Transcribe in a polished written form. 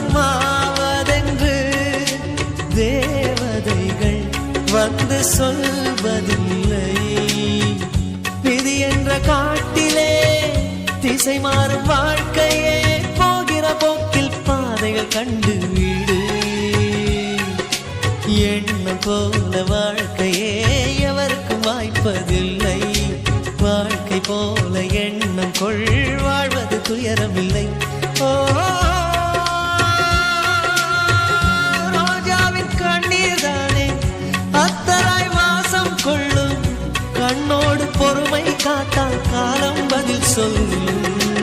காலமாவதென்று தேவதைகள் வந்து சொல்வதில்லை. விதி என்ற காட்டிலே திசை மாறும் வாழ்க்கையே, போகிற போக்கில் பாதைகள் கண்டு வீடு. எண்ணம் போல வாழ்க்கையே எவருக்கும் வாய்ப்பதில்லை. வாழ்க்கை போல எண்ணம் கொள், வாழ்வது துயரமில்லை. ஓ ரோஜாவின் கண்ணீர் தானே அத்தராய் வாசம் கொள்ளும். கண்ணோடு பொறுமை காத்தால் காலம் பதில் சொல்லும்.